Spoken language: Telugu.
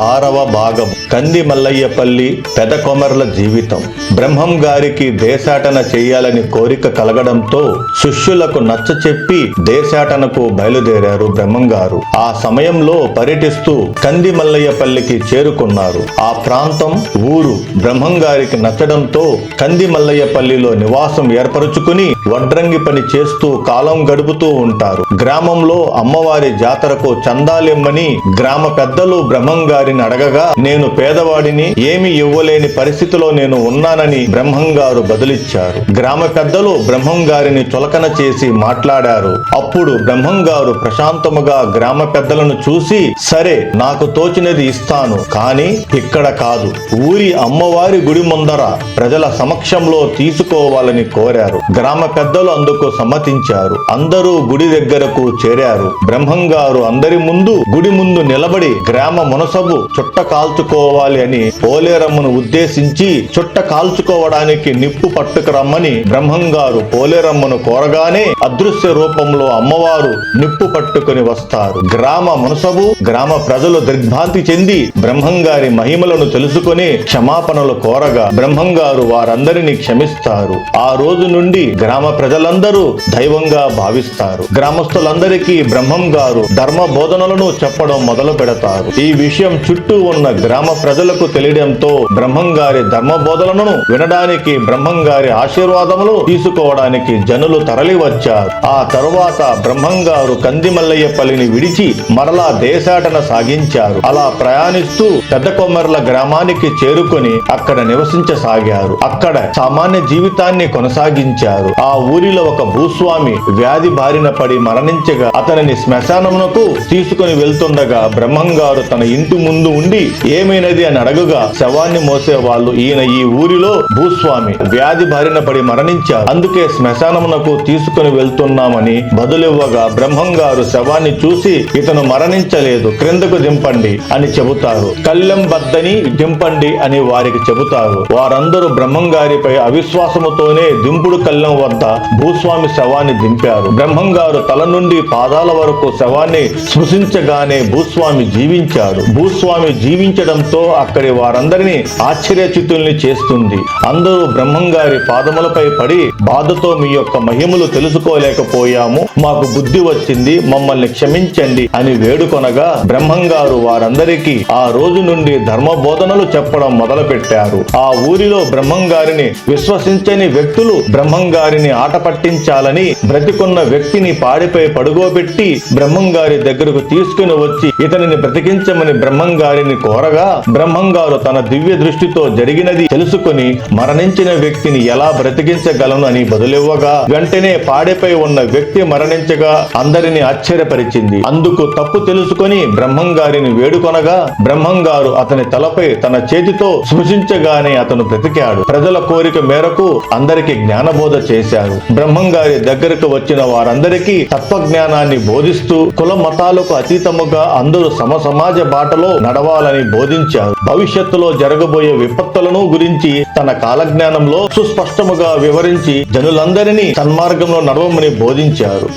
6వ భాగం కంది మల్లయ్యపల్లి పెదకొమర్ల జీవితం. బ్రహ్మం గారికి దేశాటన చేయాలని కోరిక కలగడంతో శిష్యులకు నచ్చచెప్పి దేశాటనకు బయలుదేరారు బ్రహ్మం గారు. ఆ సమయంలో పర్యటిస్తూ కంది మల్లయ్యపల్లికి చేరుకున్నారు. ఆ ప్రాంతం ఊరు బ్రహ్మం గారికి నచ్చడంతో కంది మల్లయ్యపల్లిలో నివాసం ఏర్పరుచుకుని వడ్రంగి పని చేస్తూ కాలం గడుపుతూ ఉంటారు. గ్రామంలో అమ్మవారి జాతరకు చందాలిమ్మని గ్రామ పెద్దలు బ్రహ్మం గారిని అడగగా, నేను పేదవాడిని, ఏమి ఇవ్వలేని పరిస్థితిలో నేను ఉన్నానని బ్రహ్మం గారు బదులిచ్చారు. గ్రామ పెద్దలు బ్రహ్మం గారిని చులకన చేసి మాట్లాడారు. అప్పుడు బ్రహ్మం గారు ప్రశాంతముగా గ్రామ పెద్దలను చూసి, సరే నాకు తోచినది ఇస్తాను, కానీ ఇక్కడ కాదు, ఊరి అమ్మవారి గుడి ముందర ప్రజల సమక్షంలో తీసుకోవాలని కోరారు. గ్రామ పెద్దలు అందుకు సమ్మతించారు. అందరూ గుడి దగ్గరకు చేరారు. బ్రహ్మం గారు అందరి ముందు గుడి ముందు నిలబడి గ్రామ మునసబు చుట్ట కాల్చుకోవాలి అని పోలేరమ్మను ఉద్దేశించి చుట్ట కాల్చుకోవడానికి నిప్పు పట్టుకురమ్మని బ్రహ్మం గారు పోలేరమ్మను కోరగానే అదృశ్య రూపంలో అమ్మవారు నిప్పు పట్టుకుని వస్తారు. గ్రామ మునసబు గ్రామ ప్రజలు దిగ్భ్రాంతి చెంది బ్రహ్మం గారి మహిమలను తెలుసుకుని క్షమాపణలు కోరగా బ్రహ్మం గారు వారందరినీ క్షమిస్తారు. ఆ రోజు నుండి గ్రామ ప్రజలందరూ దైవంగా భావిస్తారు. గ్రామస్తులందరికీ బ్రహ్మం గారు ధర్మ బోధనలను చెప్పడం మొదలు పెడతారు. ఈ విషయం చుట్టూ ఉన్న గ్రామ ప్రజలకు తెలియడంతో బ్రహ్మం గారి ధర్మ బోధనలను వినడానికి, బ్రహ్మం గారి ఆశీర్వాదములు తీసుకోవడానికి జనులు తరలి వచ్చారు. ఆ తరువాత బ్రహ్మం గారు కంది మల్లయ్యపల్లిని విడిచి మరలా దేశాటన సాగించారు. అలా ప్రయాణిస్తూ పెదకొమర్ల గ్రామానికి చేరుకొని అక్కడ నివసించసాగారు. అక్కడ సామాన్య జీవితాన్ని కొనసాగించారు. ఆ ఊరిలో ఒక భూస్వామి వ్యాధి బారిన పడి మరణించగా అతనిని శ్మశానమునకు తీసుకుని వెళ్తుండగా బ్రహ్మం గారు తన ఇంటి ముందు ఉండి ఏమైనది అని అడగగా, శవాన్ని మోసే వాళ్ళు ఈయన ఈ ఊరిలో భూస్వామి వ్యాధి బారిన పడి మరణించారు, అందుకే శ్మశానమునకు తీసుకుని వెళ్తున్నామని బదులివ్వగా బ్రహ్మం గారు శవాన్ని చూసి, ఇతను మరణించలేదు, క్రిందకు దింపండి అని చెబుతారు. కళ్ళెం బద్దని దింపండి అని వారికి చెబుతారు. వారందరూ బ్రహ్మం గారిపై అవిశ్వాసముతోనే దింపుడు కళ్ళెం వద్ద భూస్వామి శవాన్ని దింపారు. బ్రహ్మం గారు తల నుండి పాదాల వరకు శవాన్ని స్పృశించగానే భూస్వామి జీవించాడు. భూస్వామి జీవించడంతో అక్కడి వారందరినీ ఆశ్చర్యచితుల్ని చేస్తుంది. అందరూ బ్రహ్మం గారి పాదములపై పడి, బాధతో మీ యొక్క మహిమలు తెలుసుకోలేకపోయాము, మాకు బుద్ధి వచ్చింది, మమ్మల్ని క్షమించండి అని వేడుకొనగా బ్రహ్మం గారు వారందరికీ ఆ రోజు నుండి ధర్మ బోధనలు చెప్పడం మొదలు పెట్టారు. ఆ ఊరిలో బ్రహ్మం గారిని విశ్వసించని వ్యక్తులు బ్రహ్మం గారిని ఆట పట్టించాలని బ్రతికున్న వ్యక్తిని పాడిపై పడుకోబెట్టి బ్రహ్మం గారి దగ్గరకు తీసుకుని వచ్చి ఇతనిని బ్రతికించమని బ్రహ్మం గారిని కోరగా, బ్రహ్మం గారు తన దివ్య దృష్టితో జరిగినది తెలుసుకుని మరణించిన వ్యక్తిని ఎలా బ్రతికించగలను అని బదులివ్వగా వెంటనే పాడెపై ఉన్న వ్యక్తి మరణించగా అందరినీ ఆశ్చర్యపరిచింది. అందుకు తప్పు తెలుసుకొని బ్రహ్మం గారిని వేడుకొనగా బ్రహ్మం గారు అతని తలపై తన చేతితో స్పృశించగానే అతను బ్రతికాడు. ప్రజల కోరిక మేరకు అందరికి జ్ఞానబోధ చేశారు. బ్రహ్మం గారి దగ్గరకు వచ్చిన వారందరికీ తత్వజ్ఞానాన్ని బోధిస్తూ కుల మతాలకు అతీతముగా అందరూ సమాజ బాటలో నడవాలని బోధించారు. భవిష్యత్తులో జరగబోయే విపత్తులను గురించి తన కాలజ్ఞానంలో సుస్పష్టముగా వివరించి జనులందరినీ సన్మార్గంలో నడవమని బోధించారు.